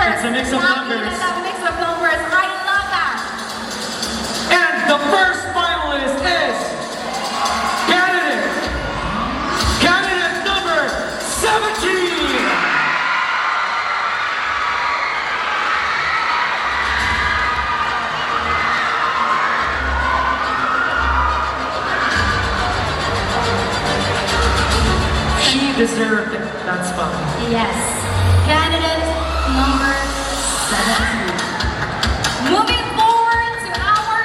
numbers. It's a mix of numbers. It's a mix of numbers. I love that. And the first finalist is candidate number 17. She deserved it. That's fine. Yes. Candidate number 17. Moving forward to our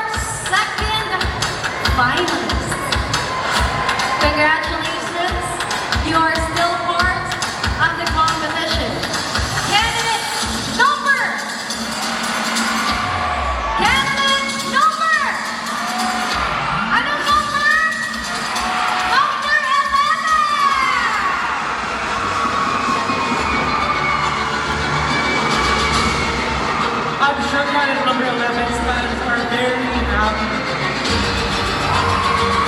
second finalist. Congratulations. You are still part of the competition. Candidate number. Ano number? Number 11. I'm sure candidate number 11's fans are very happy.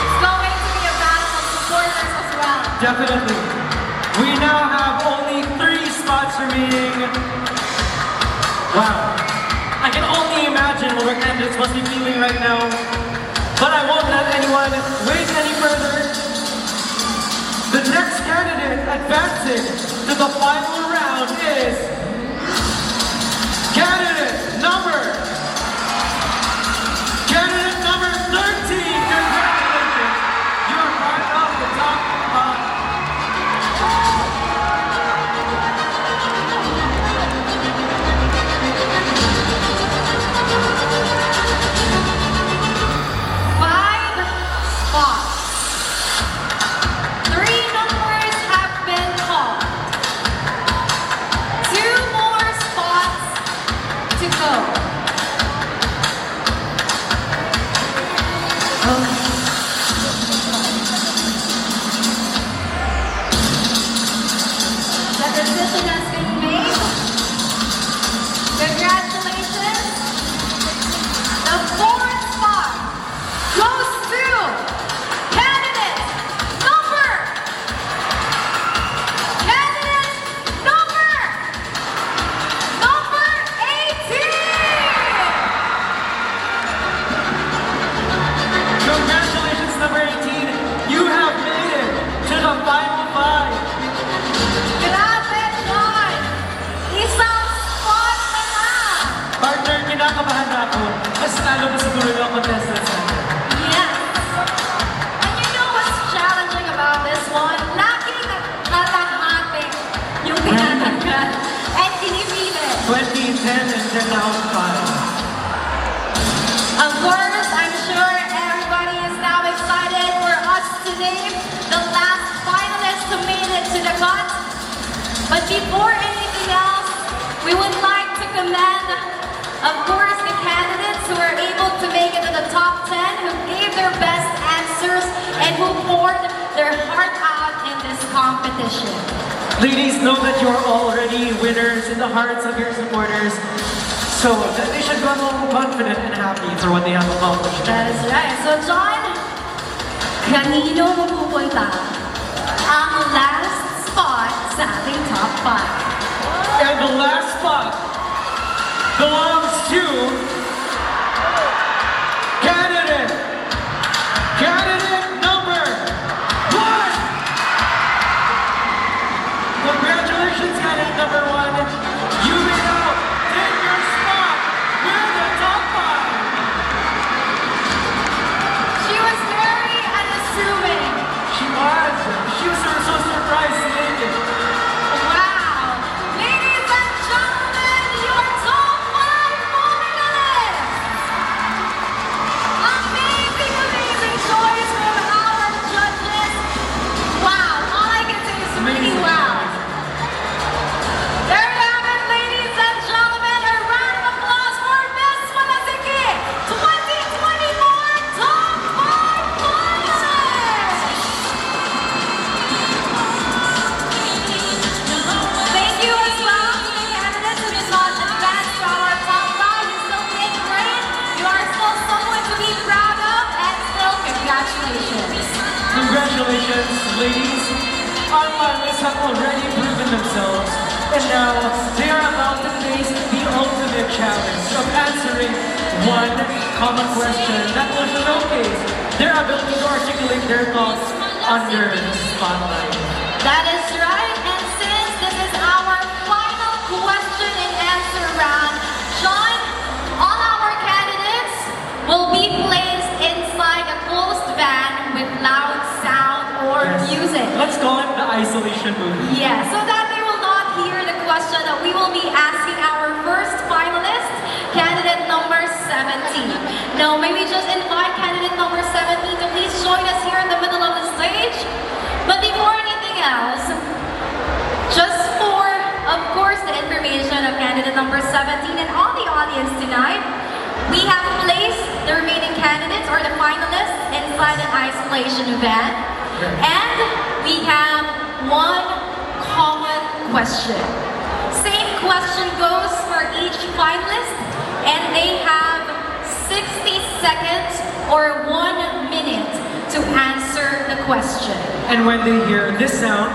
It's going to be a battle of supporters as well. Definitely. We now have only 3 spots remaining. Wow. I can only imagine what our candidates must be feeling right now. But I won't let anyone wait any further. The next candidate advancing to the final round is candidate number 13. Congratulations. You're part of the top 5. But before anything else, we would like to commend, of course, the candidates who were able to make it to the top 10, who gave their best answers, and who poured their heart out in this competition. Ladies, know that you are already winners in the hearts of your supporters, so that they should go home confident and happy for what they have accomplished. That is right. So, John, kanino mapupunta ang last spot sa ating top 5? And the last spot belongs to candidate number 1. Congratulations, candidate number 1. You may now take your spot with the top 5. She was very unassuming. She was so surprised to make it. Wow. Ladies and gentlemen, your top 5 finalists. Amazing choice from our judges. Wow, all I can say is really wow. There you have it, ladies and gentlemen. A round of applause for Miss Malasiqui 2024 Top 5 finalists. Thank you as well to the candidates who did not advance to our top 5. You still did great. You are still someone to be proud of, and still congratulations. Congratulations, ladies. Our finalists have already proven themselves, and now they are about to face one common question that will showcase their ability to articulate their thoughts under the spotlight. That is right, and since this is our final question and answer round, John, all our candidates will be placed inside a closed van with loud sound or music. Let's call it the isolation booth. Yeah, so that they will not hear the question that we will be asking our first finalist, candidate number 17. Now, may we just invite candidate number 17 to please join us here in the middle of the stage. But before anything else, just for, of course, the information of candidate number 17 and all the audience tonight, we have placed the remaining candidates or the finalists inside an isolation van. And we have one common question. Same question goes for each finalist, and they have 60 seconds or 1 minute to answer the question. And when they hear this sound,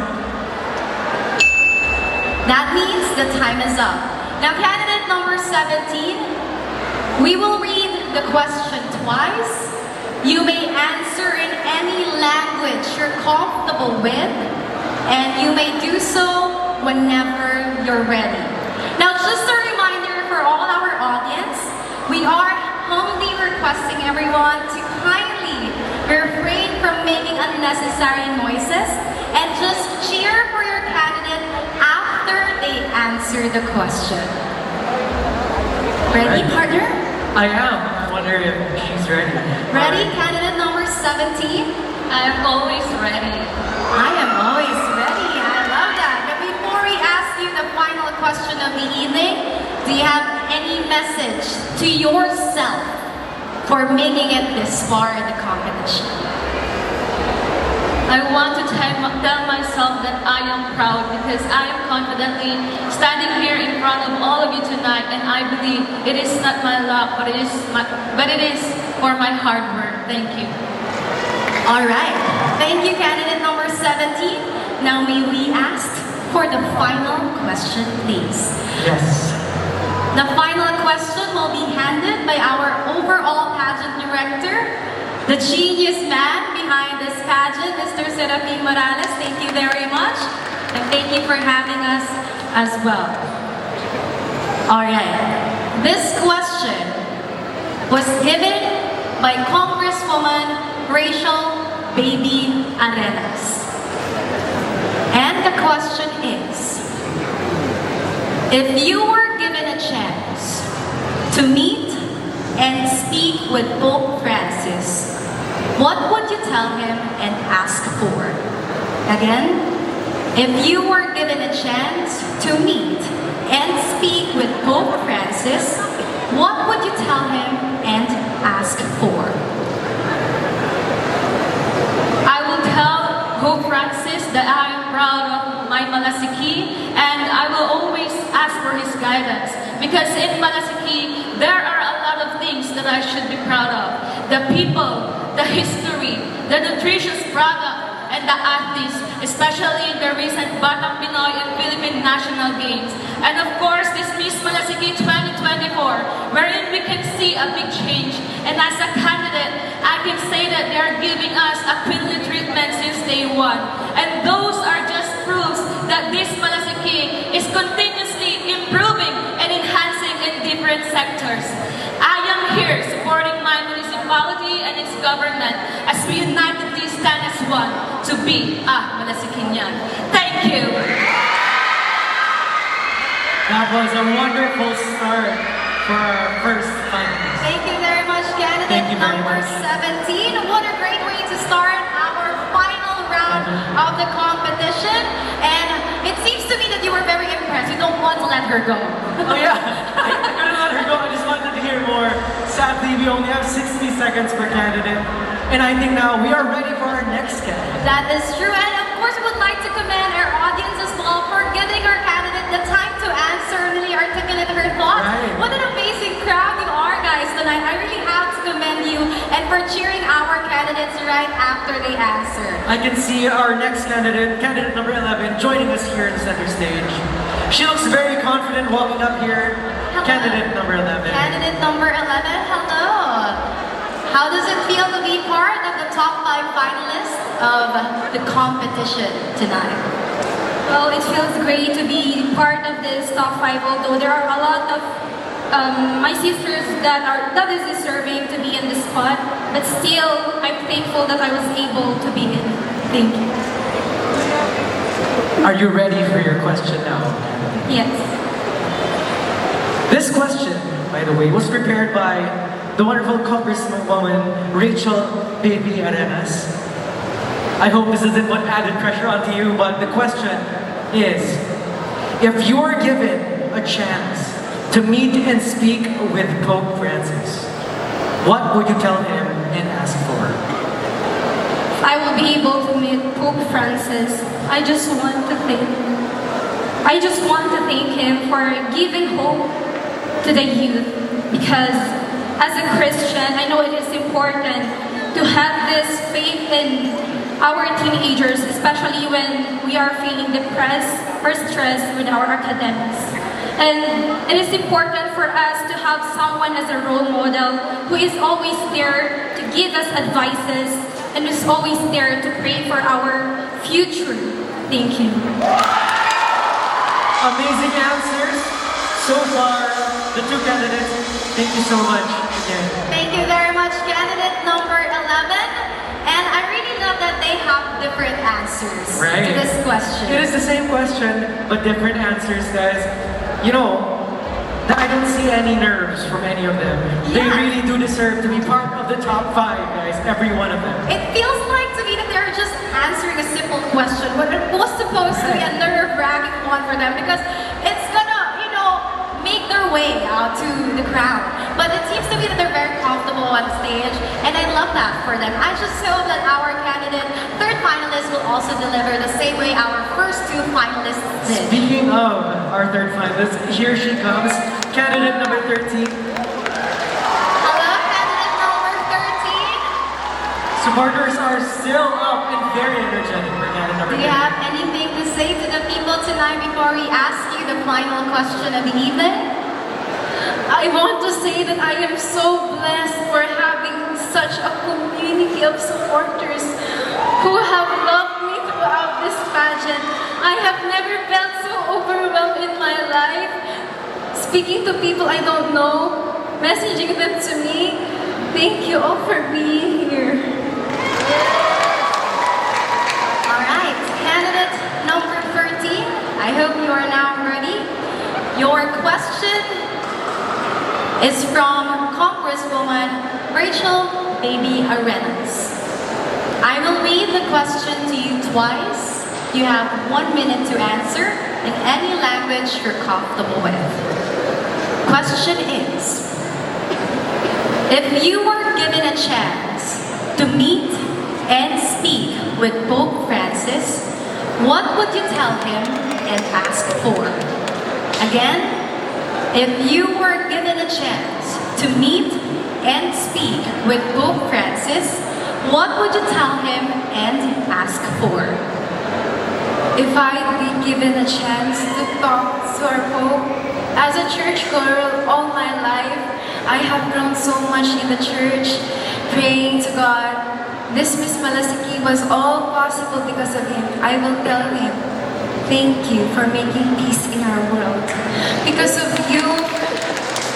that means the time is up. Now, candidate number 17, we will read the question twice. You may answer in any language you're comfortable with, and you may do so whenever you're ready. Now, just a reminder for all our audience, we are humbly requesting everyone to kindly refrain from making unnecessary noises and just cheer for your candidate after they answer the question. Ready, partner? I am. I wonder if she's ready. Ready, candidate number 17? I'm always ready. I am always ready. I love that. But before we ask you the final question of the evening, do you have any message to yourself for making it this far in the competition? I want to tell myself that I am proud because I am confidently standing here in front of all of you tonight, and I believe it is not my luck, but it is for my hard work. Thank you. All right. Thank you, candidate number 17. Now may we ask for the final question, please? Yes. The final question will be handed by our overall pageant director, the genius man behind this pageant, Mr. Serafin Morales. Thank you very much. And thank you for having us as well. All right. This question was given by Congresswoman Rachel Baby Arenas. And the question is, if you were given a chance to meet and speak with Pope Francis, what would you tell him and ask for? Again, if you were given a chance to meet and speak with Pope Francis, what would you tell him and ask for? I will tell Pope Francis that I am proud of my Malasiqui, and I will always ask for his guidance. Because in Malasiqui, there are a lot of things that I should be proud of. The people, the history, the nutritious product, and the athletes, especially in the recent Batang Pinoy and Philippine National Games. And of course, this Miss Malasiqui 2024, wherein we can see a big change. And as a candidate, I can say that they are giving us a queenly treatment since day one. And those are just proofs that this Malasiqui is continuously improving and enhancing in different sectors. I am here supporting my municipality and its government as we unitedly stand as one to be a Malasiquian. Thank you. That was a wonderful start for our first finalist. Thank you very much, candidate number 17. What a great way to start our final round of the competition. And it seems to me that you were very impressed. You don't want to let her go. Oh yeah, I couldn't let her go. I just wanted to hear more. Sadly, we only have 60 seconds per candidate. And I think now we are ready for our next candidate. That is true. And of course, we would like to commend our audience as well for giving our candidate the time to answer and really articulate her thoughts. Right. What an amazing crowd you are, guys, tonight. I really have to commend you and for cheering our candidates right after they answer. I can see our next candidate, candidate number 11, joining us here in center stage. She looks very confident walking up here. Hello. Candidate number 11. Candidate number 11, hello. How does it feel to be part of the top 5 finalists of the competition tonight? Well, it feels great to be part of this top 5, although there are a lot of my sisters that is deserving to be in this spot, but still, I'm thankful that I was able to be in. Thank you. Are you ready for your question now? Yes. This question, by the way, was prepared by the wonderful Congresswoman Rachel Baby Arenas. I hope this doesn't put added pressure onto you, but the question is, if you were given a chance to meet and speak with Pope Francis, what would you tell him and ask for? If I will be able to meet Pope Francis, I just want to thank him for giving hope to the youth, because as a Christian, I know it is important to have this faith in our teenagers, especially when we are feeling depressed or stressed with our academics. And it is important for us to have someone as a role model who is always there to give us advices and is always there to pray for our future. Thank you. Amazing answers so far, the two candidates. Thank you so much again. Thank you very much, candidate number 11. And I really love that they have different answers to this question. It is the same question, but different answers, guys. You know, I don't see any nerves from any of them. They really do deserve to be part of the top 5, guys, every one of them. It feels like to me that they're just answering a simple question, but it was supposed to be a nerve-wracking one for them because it's gonna, you know, make their way out to the crowd. But it seems to me that they're very comfortable on stage, and I love that for them. I just hope that our candidate, third finalist, will also deliver the same way our first 2 finalists did. Speaking of our third finalist, here she comes, candidate number 13. Hello, candidate number 13. Supporters are still up and very energetic for candidate number 13. Do you have anything to say to the people tonight before we ask you the final question of the evening? I want to say that I am so blessed for having such a community of supporters who have loved me throughout this pageant. I have never felt so overwhelmed in my life. Speaking to people I don't know, messaging them to me. Thank you all for being here. Alright, candidate number 13. I hope you are now ready. Your question is from Congresswoman Rachel Baby Arenas. I will read the question to you twice. You have 1 minute to answer in any language you're comfortable with. Question is, if you were given a chance to meet and speak with Pope Francis, what would you tell him and ask for? Again, if you were given a chance to meet and speak with Pope Francis, what would you tell him and ask for? If I'd be given a chance to talk to our Pope, as a church girl all my life, I have grown so much in the church, praying to God. This Miss Malasiqui was all possible because of him. I will tell him, thank you for making peace in our world. Because of you,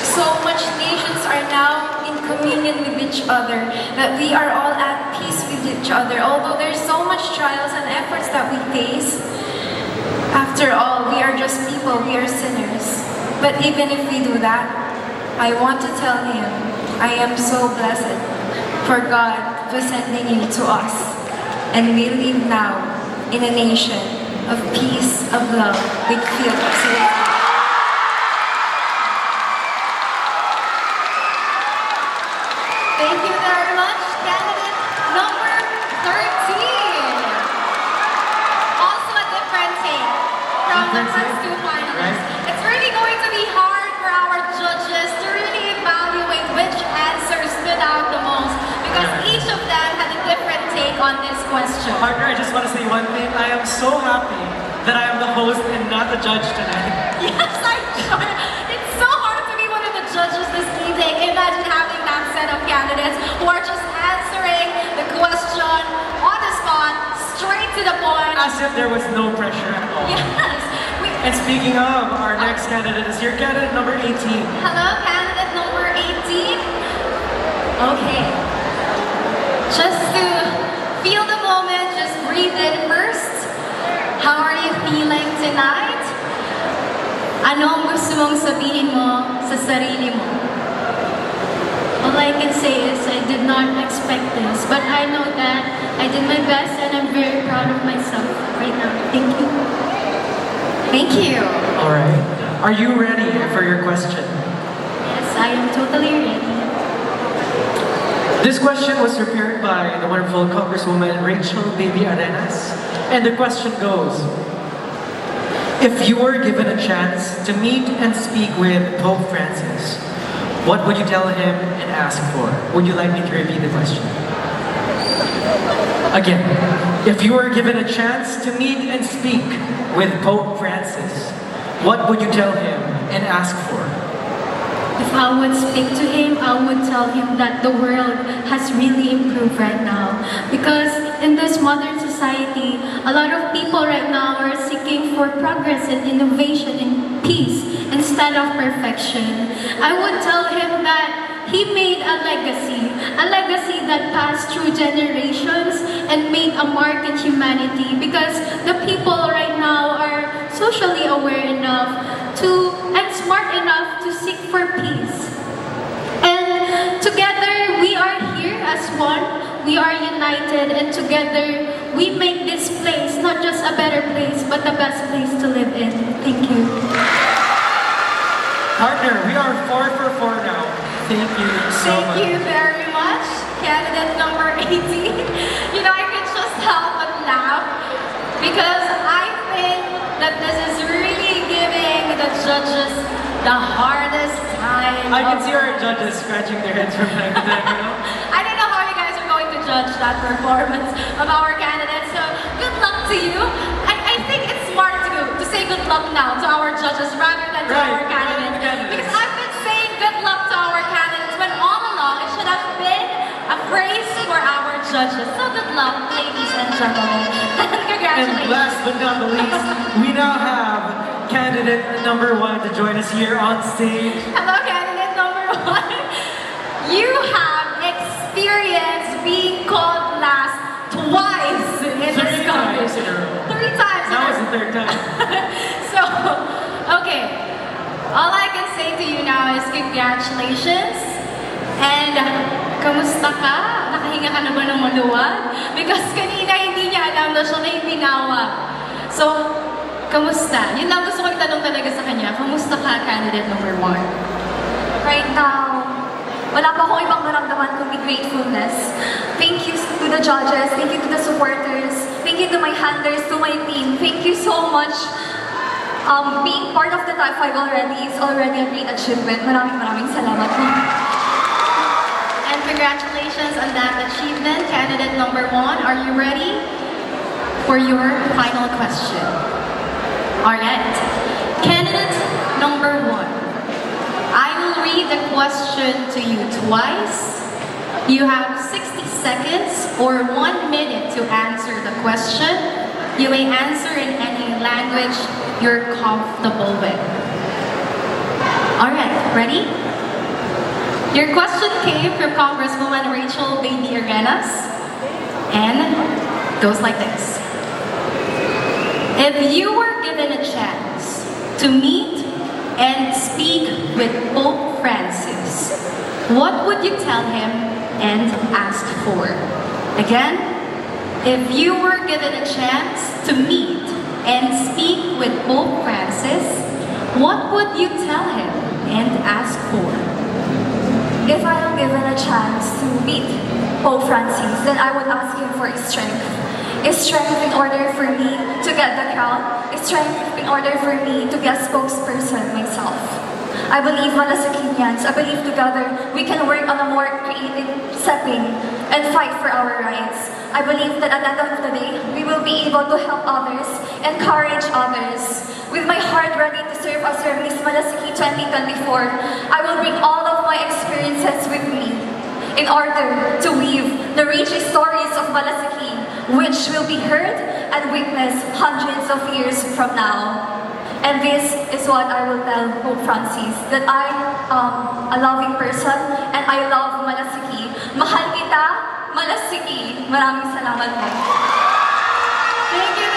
so much nations are now in communion with each other, that we are all at peace with each other. Although there's so much trials and efforts that we face, after all, we are just people, we are sinners. But even if we do that, I want to tell him, I am so blessed for God sending you to us. And we live now in a nation of peace, of love, with fear of safety. Thank you very much, candidate number 13. Also a different take from the first 2 finalists. It's really going to be hard for our judges to really evaluate which answer stood out the most because each of them had a different take on this question. Partner, I just want to say one thing. I am so happy that I am the host and not the judge tonight. Yes, I'm sure. It's so hard to be one of the judges this evening. Imagine having that set of candidates who are just answering the question on the spot, straight to the point. As if there was no pressure at all. Yes. And speaking of, our next candidate is your candidate number 18. Hello, candidate number 18. Okay. Just to feel the moment, just breathe in first. How are you feeling tonight? Ano ang gusto mong sabihin mo sa sarili mo? All I can say is I did not expect this, but I know that I did my best and I'm very proud of myself right now. Thank you. Thank you. All right. Are you ready for your question? Yes, I am totally ready. This question was prepared by the wonderful Congresswoman Rachel Baby Arenas. And the question goes, if you were given a chance to meet and speak with Pope Francis, what would you tell him and ask for? Would you like me to repeat the question? Again, if you were given a chance to meet and speak with Pope Francis, what would you tell him and ask for? If I would speak to him, I would tell him that the world has really improved right now. Because in this modern society, a lot of people right now are seeking for progress and innovation and peace instead of perfection. I would tell him that he made a legacy that passed through generations and made a mark in humanity, because the people right now are socially aware enough and smart enough to seek for peace. And together we are here as one, we are united, and together we make this place not just a better place but the best place to live in. Thank you. Partner, we are 4 for 4 now. Thank you so much. Thank you very much, candidate number 18. You know, I could just help but laugh because I think that this is really giving the judges the hardest time. I can see our judges scratching their heads from time to time, you know? I don't know how you guys are going to judge that performance of our candidates, so good luck to you. I think it's smart to say good luck now to our judges rather than to our candidates. Because I've been saying good luck to our candidates when all along it should have been a praise for our judges. So good luck, ladies and gentlemen. Congratulations. And last but not the least, we now have candidate number 1 to join us here on stage. Hello, candidate number 1. You have experienced being called last twice in this contest. 3 times in a row. 3 times. That was the 3rd time. So, okay. All I can say to you now is congratulations. And kamusta ka? Nakahinga ka na ba ng maluwag? Because kanina hindi niya alam na siya na yung binawag. So, kamusta? Yun lang gusto ko itanong talaga sa kanya. Kamusta ka, candidate number 1? Right now, wala pa akong ibang maramdaman kundi gratefulness. Thank you to the judges, thank you to the supporters, thank you to my handlers, to my team. Thank you so much. Being part of the top 5 already is already a great achievement. Maraming salamat po. And congratulations on that achievement, candidate number 1. Are you ready for your final question? Alright. Candidate number 1. I will read the question to you twice. You have 60 seconds or 1 minute to answer the question. You may answer in any language you're comfortable with. Alright, ready? Your question came from Congresswoman Rachel Baby Arenas and goes like this. If you were given a chance to meet and speak with Pope Francis, what would you tell him and ask for? Again, if you were given a chance to meet and speak with Pope Francis, what would you tell him and ask for? If I am given a chance to meet Pope Francis, then I would ask him for strength. Strength in order for me to get the crown. Strength in order for me to be a spokesperson myself. I believe Malasiquians, I believe together we can work on a more creative setting and fight for our rights. I believe that at the end of the day, we will be able to help others, encourage others. With my heart ready to serve as your Miss Malasiqui 2024, I will bring all of my experiences with me in order to weave the rich stories of Malasiqui, which will be heard and witnessed hundreds of years from now. And this is what I will tell Pope Francis, that I am a loving person and I love Malasiqui. Mahal kita, Malasiqui. Maraming salamat po. Thank you